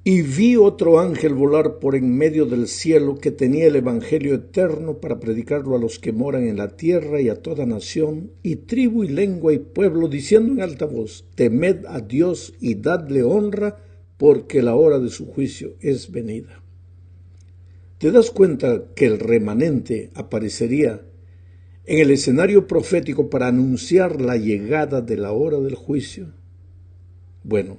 Y vi otro ángel volar por en medio del cielo, que tenía el evangelio eterno para predicarlo a los que moran en la tierra y a toda nación, y tribu y lengua y pueblo, diciendo en alta voz: temed a Dios y dadle honra, porque la hora de su juicio es venida. ¿Te das cuenta que el remanente aparecería en el escenario profético para anunciar la llegada de la hora del juicio? Bueno,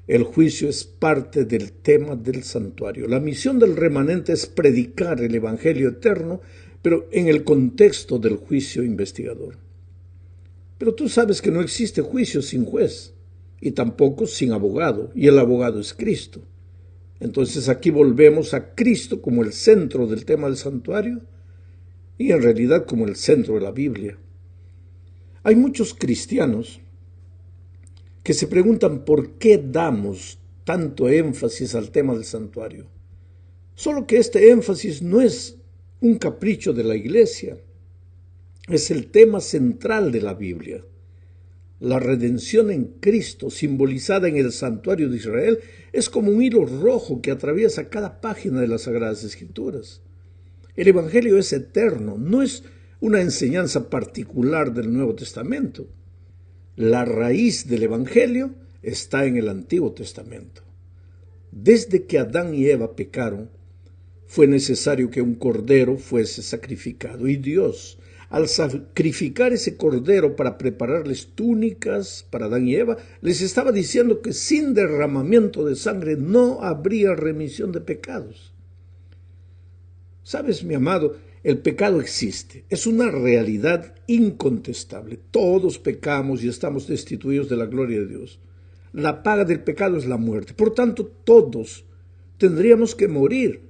el juicio es parte del tema del santuario. La misión del remanente es predicar el evangelio eterno, pero en el contexto del juicio investigador. Pero tú sabes que no existe juicio sin juez, y tampoco sin abogado, y el abogado es Cristo. Entonces aquí volvemos a Cristo como el centro del tema del santuario, y en realidad como el centro de la Biblia. Hay muchos cristianos que se preguntan por qué damos tanto énfasis al tema del santuario. Solo que este énfasis no es un capricho de la Iglesia, es el tema central de la Biblia. La redención en Cristo, simbolizada en el santuario de Israel, es como un hilo rojo que atraviesa cada página de las Sagradas Escrituras. El Evangelio es eterno, no es una enseñanza particular del Nuevo Testamento. La raíz del Evangelio está en el Antiguo Testamento. Desde que Adán y Eva pecaron, fue necesario que un cordero fuese sacrificado. Y Dios, al sacrificar ese cordero para prepararles túnicas para Adán y Eva, les estaba diciendo que sin derramamiento de sangre no habría remisión de pecados. ¿Sabes, mi amado? El pecado existe, es una realidad incontestable. Todos pecamos y estamos destituidos de la gloria de Dios. La paga del pecado es la muerte. Por tanto, todos tendríamos que morir.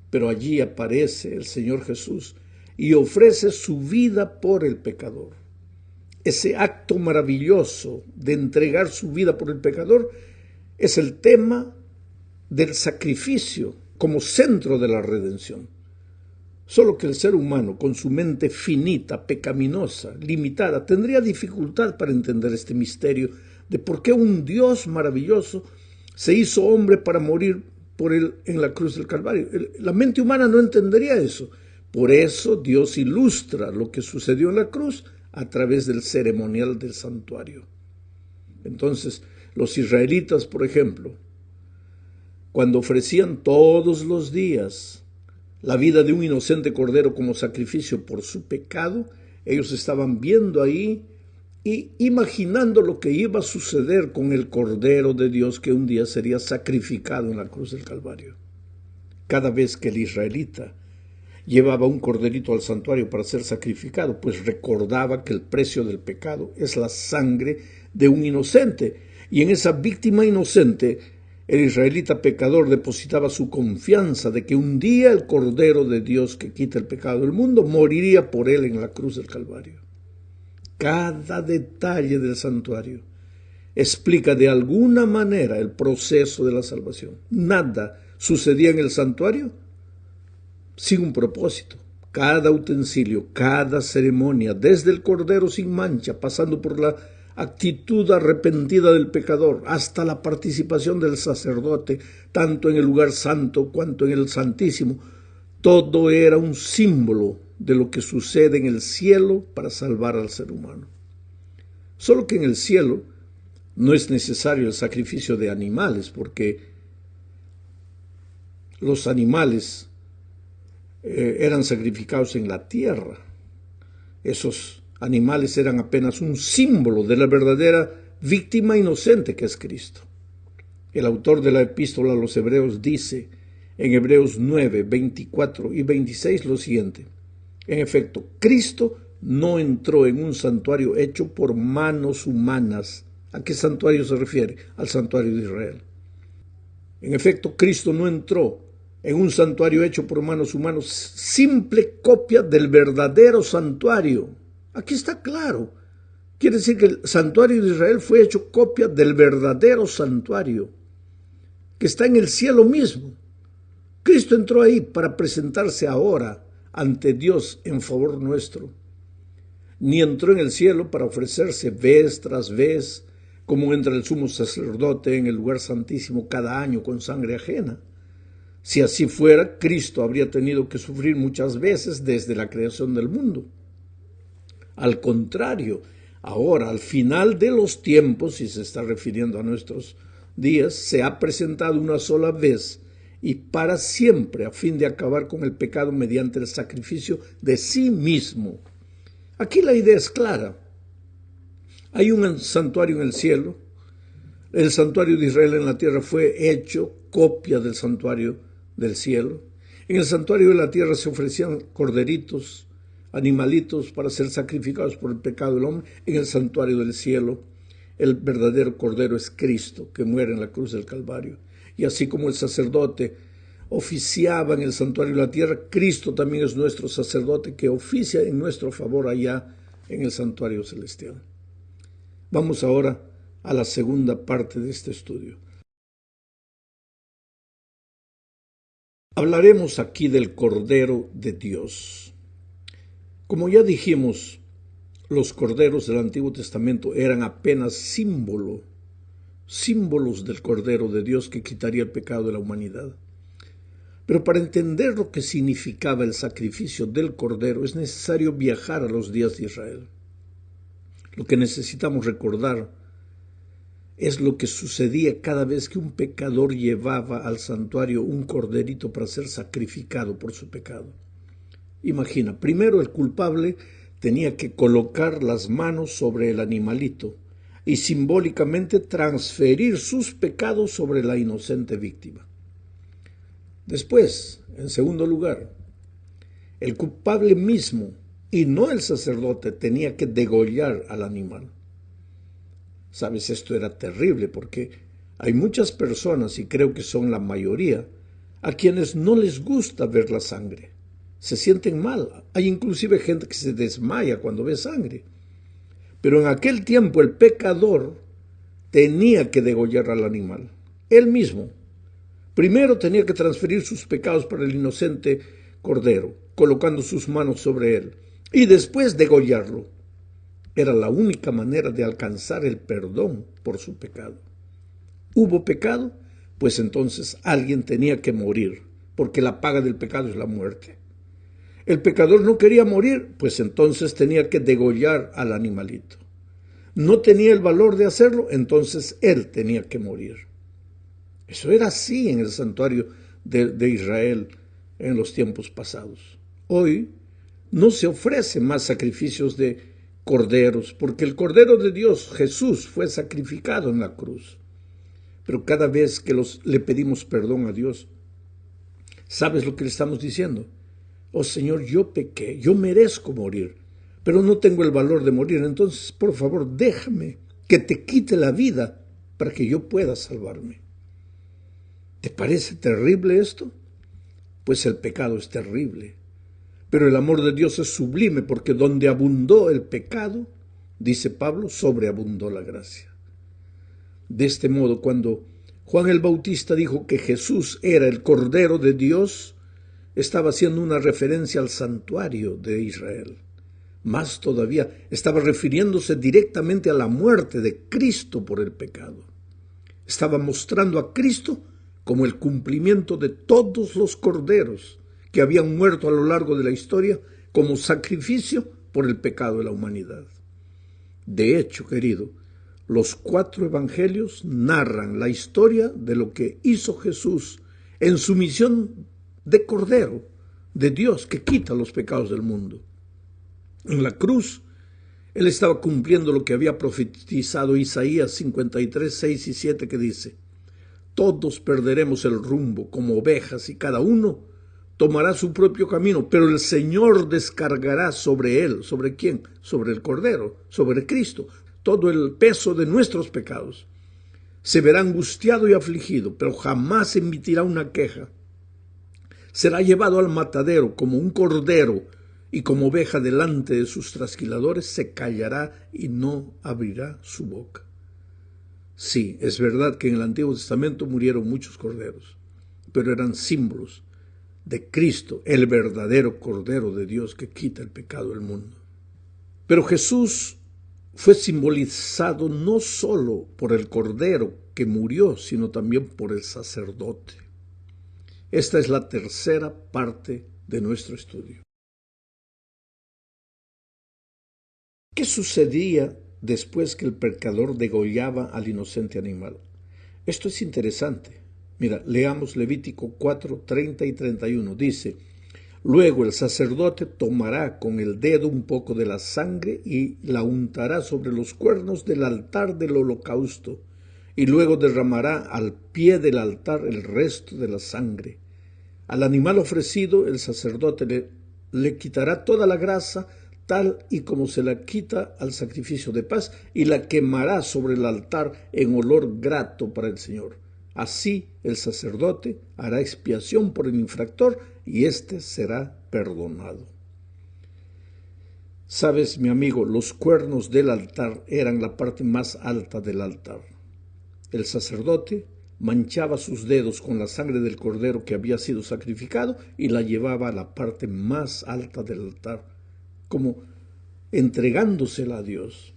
Pero allí aparece el Señor Jesús y ofrece su vida por el pecador. Ese acto maravilloso de entregar su vida por el pecador es el tema del sacrificio como centro de la redención. Solo que el ser humano, con su mente finita, pecaminosa, limitada, tendría dificultad para entender este misterio de por qué un Dios maravilloso se hizo hombre para morir por él en la cruz del Calvario. La mente humana no entendería eso. Por eso Dios ilustra lo que sucedió en la cruz a través del ceremonial del santuario. Entonces, los israelitas, por ejemplo, cuando ofrecían todos los días la vida de un inocente cordero como sacrificio por su pecado, ellos estaban viendo ahí y imaginando lo que iba a suceder con el Cordero de Dios que un día sería sacrificado en la cruz del Calvario. Cada vez que el israelita llevaba un corderito al santuario para ser sacrificado, pues recordaba que el precio del pecado es la sangre de un inocente, y en esa víctima inocente el israelita pecador depositaba su confianza de que un día el Cordero de Dios que quita el pecado del mundo moriría por él en la cruz del Calvario. Cada detalle del santuario explica de alguna manera el proceso de la salvación. Nada sucedía en el santuario sin un propósito. Cada utensilio, cada ceremonia, desde el cordero sin mancha, pasando por la actitud arrepentida del pecador, hasta la participación del sacerdote, tanto en el lugar santo cuanto en el santísimo, todo era un símbolo de lo que sucede en el cielo para salvar al ser humano. Solo que en el cielo no es necesario el sacrificio de animales, porque los animales eran sacrificados en la tierra. Esos animales eran apenas un símbolo de la verdadera víctima inocente que es Cristo. El autor de la epístola a los Hebreos dice en Hebreos 9, 24 y 26 lo siguiente: en efecto, Cristo no entró en un santuario hecho por manos humanas. ¿A qué santuario se refiere? Al santuario de Israel. En efecto, Cristo no entró en un santuario hecho por manos humanas, simple copia del verdadero santuario. Aquí está claro. Quiere decir que el santuario de Israel fue hecho copia del verdadero santuario, que está en el cielo mismo. Cristo entró ahí para presentarse ahora ante Dios en favor nuestro. Ni entró en el cielo para ofrecerse vez tras vez cómo entra el sumo sacerdote en el lugar santísimo cada año con sangre ajena. Si así fuera, Cristo habría tenido que sufrir muchas veces desde la creación del mundo. Al contrario, ahora, al final de los tiempos, y se está refiriendo a nuestros días, se ha presentado una sola vez y para siempre a fin de acabar con el pecado mediante el sacrificio de sí mismo. Aquí la idea es clara. Hay un santuario en el cielo. El santuario de Israel en la tierra fue hecho copia del santuario del cielo. En el santuario de la tierra se ofrecían corderitos, animalitos para ser sacrificados por el pecado del hombre. En el santuario del cielo, el verdadero cordero es Cristo, que muere en la cruz del Calvario. Y así como el sacerdote oficiaba en el santuario de la tierra, Cristo también es nuestro sacerdote que oficia en nuestro favor allá en el santuario celestial. Vamos ahora a la segunda parte de este estudio. Hablaremos aquí del Cordero de Dios. Como ya dijimos, los corderos del Antiguo Testamento eran apenas símbolos del Cordero de Dios que quitaría el pecado de la humanidad. Pero para entender lo que significaba el sacrificio del Cordero es necesario viajar a los días de Israel. Lo que necesitamos recordar es lo que sucedía cada vez que un pecador llevaba al santuario un corderito para ser sacrificado por su pecado. Imagina, primero el culpable tenía que colocar las manos sobre el animalito y simbólicamente transferir sus pecados sobre la inocente víctima. Después, en segundo lugar, el culpable mismo y no el sacerdote tenía que degollar al animal. Sabes, esto era terrible porque hay muchas personas, y creo que son la mayoría, a quienes no les gusta ver la sangre. Se sienten mal. Hay inclusive gente que se desmaya cuando ve sangre. Pero en aquel tiempo el pecador tenía que degollar al animal. Él mismo. Primero tenía que transferir sus pecados para el inocente cordero, colocando sus manos sobre él, y después degollarlo. Era la única manera de alcanzar el perdón por su pecado. ¿Hubo pecado? Pues entonces alguien tenía que morir, porque la paga del pecado es la muerte. El pecador no quería morir, pues entonces tenía que degollar al animalito. No tenía el valor de hacerlo, entonces él tenía que morir. Eso era así en el santuario de Israel en los tiempos pasados. Hoy no se ofrecen más sacrificios de corderos, porque el Cordero de Dios, Jesús, fue sacrificado en la cruz. Pero cada vez que le pedimos perdón a Dios, ¿sabes lo que le estamos diciendo? Oh Señor, yo pequé, yo merezco morir, pero no tengo el valor de morir, entonces por favor déjame que te quite la vida para que yo pueda salvarme. ¿Te parece terrible esto? Pues el pecado es terrible. Pero el amor de Dios es sublime porque donde abundó el pecado, dice Pablo, sobreabundó la gracia. De este modo, cuando Juan el Bautista dijo que Jesús era el Cordero de Dios, estaba haciendo una referencia al santuario de Israel. Más todavía, estaba refiriéndose directamente a la muerte de Cristo por el pecado. Estaba mostrando a Cristo como el cumplimiento de todos los corderos que habían muerto a lo largo de la historia como sacrificio por el pecado de la humanidad. De hecho, querido, los 4 evangelios narran la historia de lo que hizo Jesús en su misión de Cordero de Dios que quita los pecados del mundo. En la cruz, él estaba cumpliendo lo que había profetizado Isaías 53, 6 y 7, que dice: todos perderemos el rumbo como ovejas y cada uno tomará su propio camino, pero el Señor descargará sobre él. ¿Sobre quién? Sobre el Cordero, sobre Cristo, todo el peso de nuestros pecados. Se verá angustiado y afligido, pero jamás emitirá una queja. Será llevado al matadero como un cordero y como oveja delante de sus trasquiladores se callará y no abrirá su boca. Sí, es verdad que en el Antiguo Testamento murieron muchos corderos, pero eran símbolos de Cristo, el verdadero Cordero de Dios que quita el pecado del mundo. Pero Jesús fue simbolizado no solo por el cordero que murió, sino también por el sacerdote. Esta es la tercera parte de nuestro estudio. ¿Qué sucedía después que el pecador degollaba al inocente animal? Esto es interesante. Mira, leamos Levítico 4, 30 y 31. Dice: luego el sacerdote tomará con el dedo un poco de la sangre y la untará sobre los cuernos del altar del holocausto, y luego derramará al pie del altar el resto de la sangre. Al animal ofrecido el sacerdote le quitará toda la grasa, tal y como se la quita al sacrificio de paz, y la quemará sobre el altar en olor grato para el Señor. Así el sacerdote hará expiación por el infractor y éste será perdonado. Sabes, mi amigo, los cuernos del altar eran la parte más alta del altar. El sacerdote manchaba sus dedos con la sangre del cordero que había sido sacrificado y la llevaba a la parte más alta del altar, como entregándosela a Dios.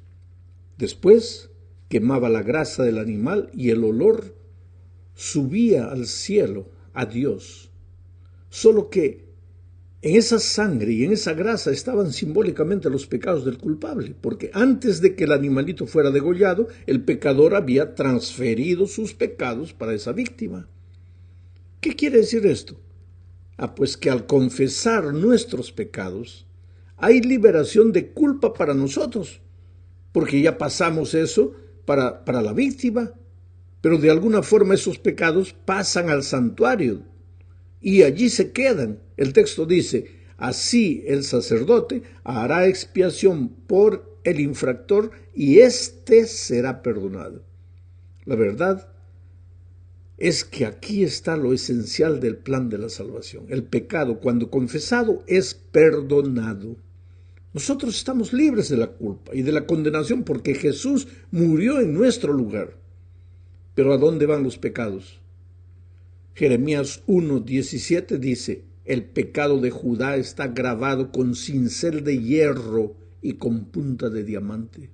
Después quemaba la grasa del animal y el olor subía al cielo, a Dios. Solo que en esa sangre y en esa grasa estaban simbólicamente los pecados del culpable, porque antes de que el animalito fuera degollado, el pecador había transferido sus pecados para esa víctima. ¿Qué quiere decir esto? Pues que al confesar nuestros pecados, hay liberación de culpa para nosotros, porque ya pasamos eso para la víctima, pero de alguna forma esos pecados pasan al santuario y allí se quedan. El texto dice: así el sacerdote hará expiación por el infractor y éste será perdonado. La verdad es que aquí está lo esencial del plan de la salvación. El pecado, cuando confesado, es perdonado. Nosotros estamos libres de la culpa y de la condenación porque Jesús murió en nuestro lugar. Pero ¿a dónde van los pecados? Jeremías 1:17 dice: el pecado de Judá está grabado con cincel de hierro y con punta de diamante.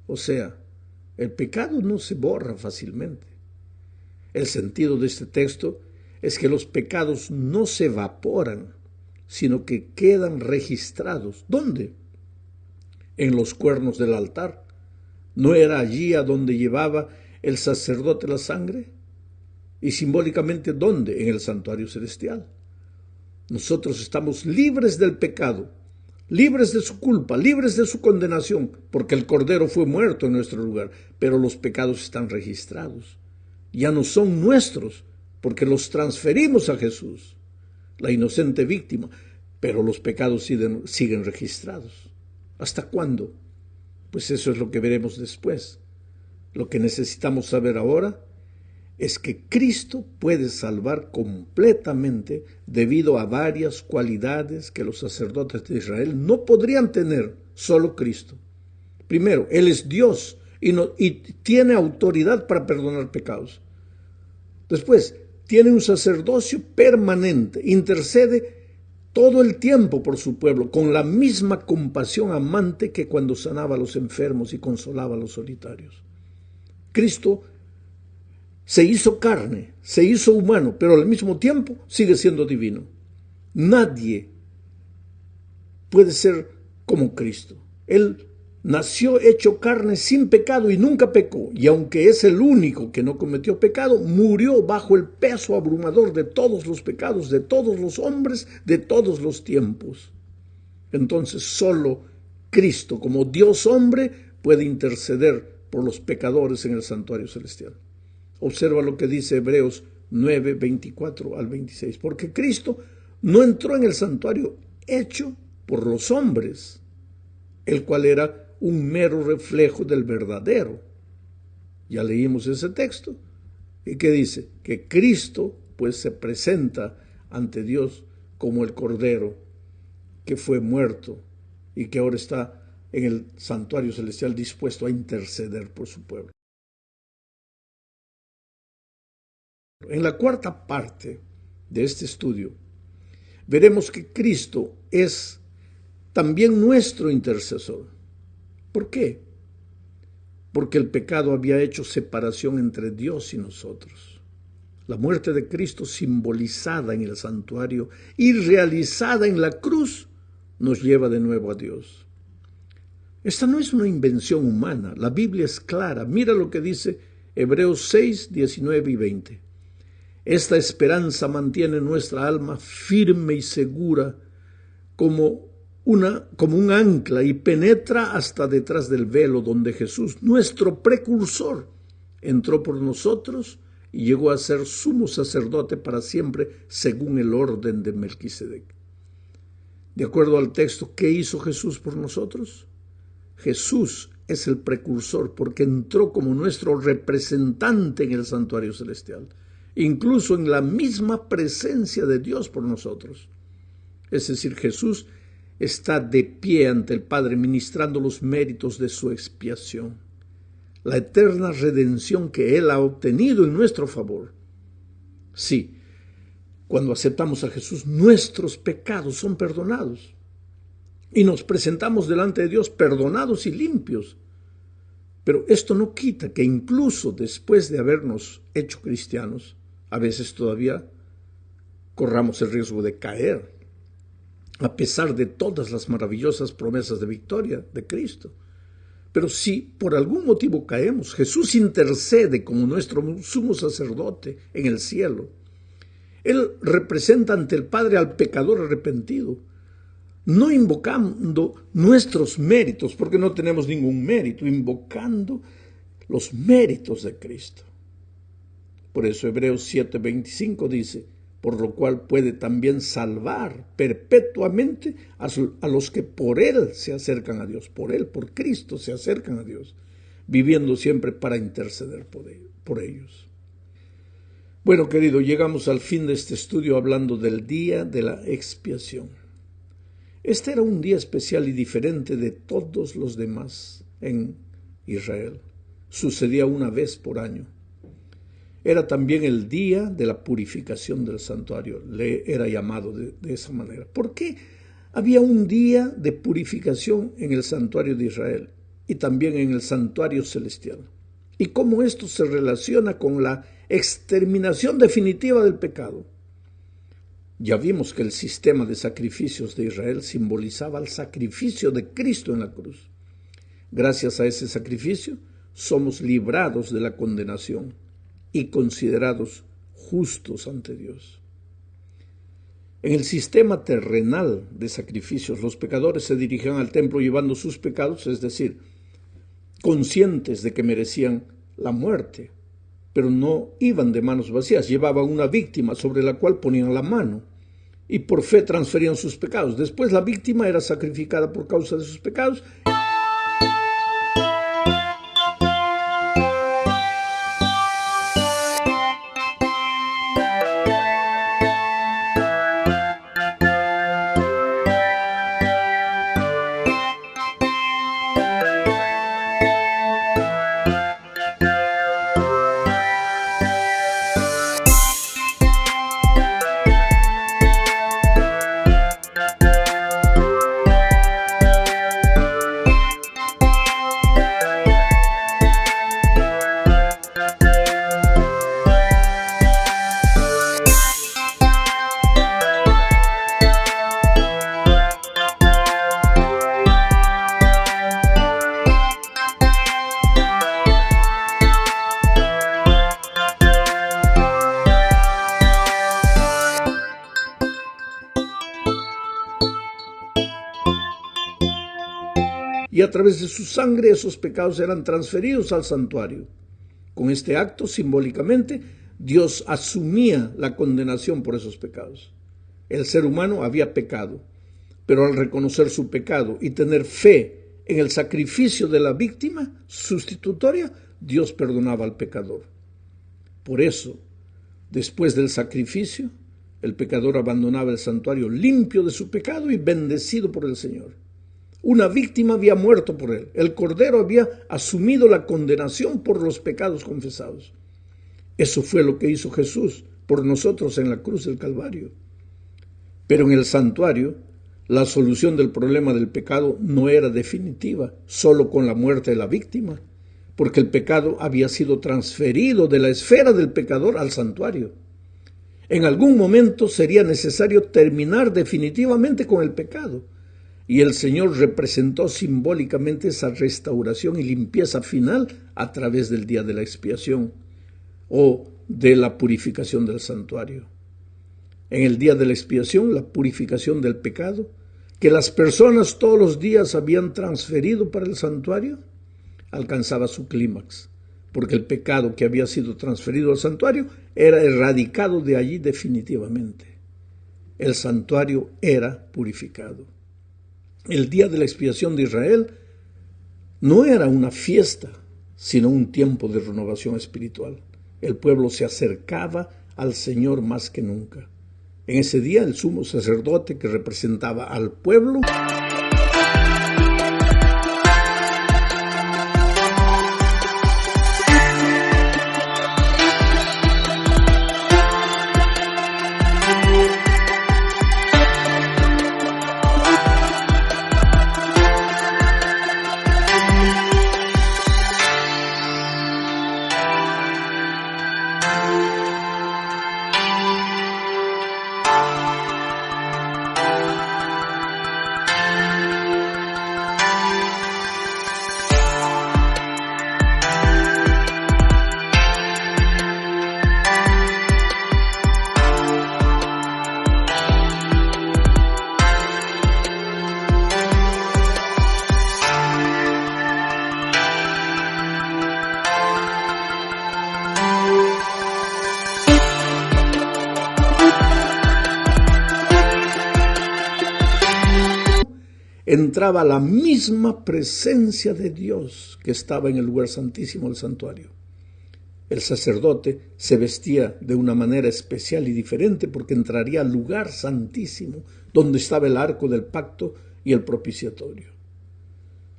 O sea, el pecado no se borra fácilmente. El sentido de este texto es que los pecados no se evaporan, sino que quedan registrados. ¿Dónde? En los cuernos del altar. ¿No era allí a donde llevaba el sacerdote la sangre? Y simbólicamente, ¿dónde? En el santuario celestial. Nosotros estamos libres del pecado, libres de su culpa, libres de su condenación, porque el Cordero fue muerto en nuestro lugar, pero los pecados están registrados. Ya no son nuestros, porque los transferimos a Jesús, la inocente víctima, pero los pecados siguen registrados. ¿Hasta cuándo? Pues eso es lo que veremos después. Lo que necesitamos saber ahora es que Cristo puede salvar completamente debido a varias cualidades que los sacerdotes de Israel no podrían tener, solo Cristo. Primero, Él es Dios y tiene autoridad para perdonar pecados. Después, tiene un sacerdocio permanente, intercede todo el tiempo por su pueblo, con la misma compasión amante que cuando sanaba a los enfermos y consolaba a los solitarios. Cristo se hizo carne, se hizo humano, pero al mismo tiempo sigue siendo divino. Nadie puede ser como Cristo. Él nació hecho carne sin pecado y nunca pecó. Y aunque es el único que no cometió pecado, murió bajo el peso abrumador de todos los pecados, de todos los hombres, de todos los tiempos. Entonces solo Cristo, como Dios hombre, puede interceder por los pecadores en el santuario celestial. Observa lo que dice Hebreos 9, 24 al 26. Porque Cristo no entró en el santuario hecho por los hombres, el cual era un mero reflejo del verdadero. Ya leímos ese texto. ¿Y qué dice? Que Cristo pues se presenta ante Dios como el Cordero que fue muerto y que ahora está en el santuario celestial dispuesto a interceder por su pueblo. En la cuarta parte de este estudio veremos que Cristo es también nuestro intercesor. ¿Por qué? porque el pecado había hecho separación entre Dios y nosotros. La muerte de Cristo, simbolizada en el santuario y realizada en la cruz, nos lleva de nuevo a Dios. Esta no es una invención humana, la Biblia es clara. Mira lo que dice Hebreos 6, 19 y 20. Esta esperanza mantiene nuestra alma firme y segura como un ancla y penetra hasta detrás del velo donde Jesús, nuestro precursor, entró por nosotros y llegó a ser sumo sacerdote para siempre según el orden de Melquisedec. De acuerdo al texto, ¿qué hizo Jesús por nosotros? Jesús es el precursor porque entró como nuestro representante en el santuario celestial, incluso en la misma presencia de Dios por nosotros. Es decir, Jesús está de pie ante el Padre ministrando los méritos de su expiación, la eterna redención que Él ha obtenido en nuestro favor. Sí, cuando aceptamos a Jesús, nuestros pecados son perdonados y nos presentamos delante de Dios perdonados y limpios. Pero esto no quita que incluso después de habernos hecho cristianos, a veces todavía corramos el riesgo de caer, a pesar de todas las maravillosas promesas de victoria de Cristo. Pero si por algún motivo caemos, Jesús intercede como nuestro sumo sacerdote en el cielo. Él representa ante el Padre al pecador arrepentido, no invocando nuestros méritos, porque no tenemos ningún mérito, invocando los méritos de Cristo. Por eso Hebreos 7:25 dice, por lo cual puede también salvar perpetuamente a los que por Él se acercan a Dios, por Él, por Cristo se acercan a Dios, viviendo siempre para interceder por ellos. Bueno, querido, llegamos al fin de este estudio hablando del día de la expiación. Este era un día especial y diferente de todos los demás en Israel. Sucedía una vez por año. Era también el día de la purificación del santuario, le era llamado de esa manera. ¿Por qué había un día de purificación en el santuario de Israel y también en el santuario celestial? ¿Y cómo esto se relaciona con la exterminación definitiva del pecado? Ya vimos que el sistema de sacrificios de Israel simbolizaba el sacrificio de Cristo en la cruz. Gracias a ese sacrificio somos librados de la condenación y considerados justos ante Dios. En el sistema terrenal de sacrificios, los pecadores se dirigían al templo llevando sus pecados, es decir, conscientes de que merecían la muerte, pero no iban de manos vacías, llevaban una víctima sobre la cual ponían la mano y por fe transferían sus pecados. Después la víctima era sacrificada por causa de sus pecados. Y a través de su sangre esos pecados eran transferidos al santuario. Con este acto, simbólicamente, Dios asumía la condenación por esos pecados. El ser humano había pecado, pero al reconocer su pecado y tener fe en el sacrificio de la víctima sustitutoria, Dios perdonaba al pecador. Por eso, después del sacrificio, el pecador abandonaba el santuario limpio de su pecado y bendecido por el Señor. Una víctima había muerto por él. El Cordero había asumido la condenación por los pecados confesados. Eso fue lo que hizo Jesús por nosotros en la cruz del Calvario. Pero en el santuario, la solución del problema del pecado no era definitiva, solo con la muerte de la víctima. porque el pecado había sido transferido de la esfera del pecador al santuario. En algún momento sería necesario terminar definitivamente con el pecado, y el Señor representó simbólicamente esa restauración y limpieza final a través del día de la expiación o de la purificación del santuario. En el día de la expiación, la purificación del pecado, que las personas todos los días habían transferido para el santuario, alcanzaba su clímax, porque el pecado que había sido transferido al santuario era erradicado de allí definitivamente. El santuario era purificado. El día de la expiación de Israel no era una fiesta, sino un tiempo de renovación espiritual. El pueblo se acercaba al Señor más que nunca. En ese día, el sumo sacerdote que representaba al pueblo entraba la misma presencia de Dios que estaba en el lugar santísimo del santuario. El sacerdote se vestía de una manera especial y diferente porque entraría al lugar santísimo donde estaba el arco del pacto y el propiciatorio.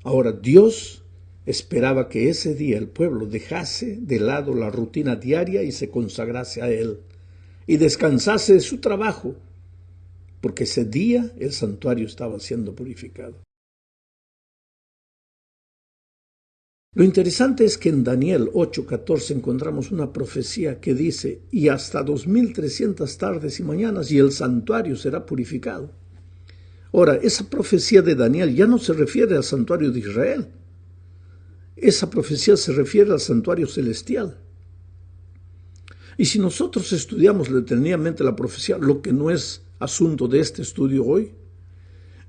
Ahora, Dios esperaba que ese día el pueblo dejase de lado la rutina diaria y se consagrase a Él y descansase de su trabajo, porque ese día el santuario estaba siendo purificado. Lo interesante es que en Daniel 8:14 encontramos una profecía que dice: y hasta 2300 tardes y mañanas y el santuario será purificado. Ahora, esa profecía de Daniel ya no se refiere al santuario de Israel. Esa profecía se refiere al santuario celestial. Y si nosotros estudiamos detenidamente la profecía, lo que no es asunto de este estudio hoy,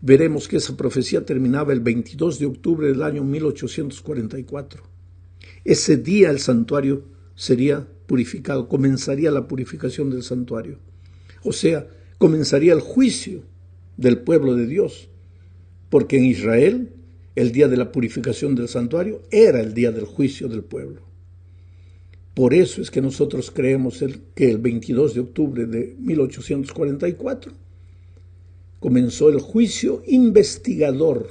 veremos que esa profecía terminaba el 22 de octubre del año 1844. Ese día el santuario sería purificado, comenzaría la purificación del santuario. O sea, comenzaría el juicio del pueblo de Dios, porque en Israel el día de la purificación del santuario era el día del juicio del pueblo. Por eso es que nosotros creemos que el 22 de octubre de 1844 comenzó el juicio investigador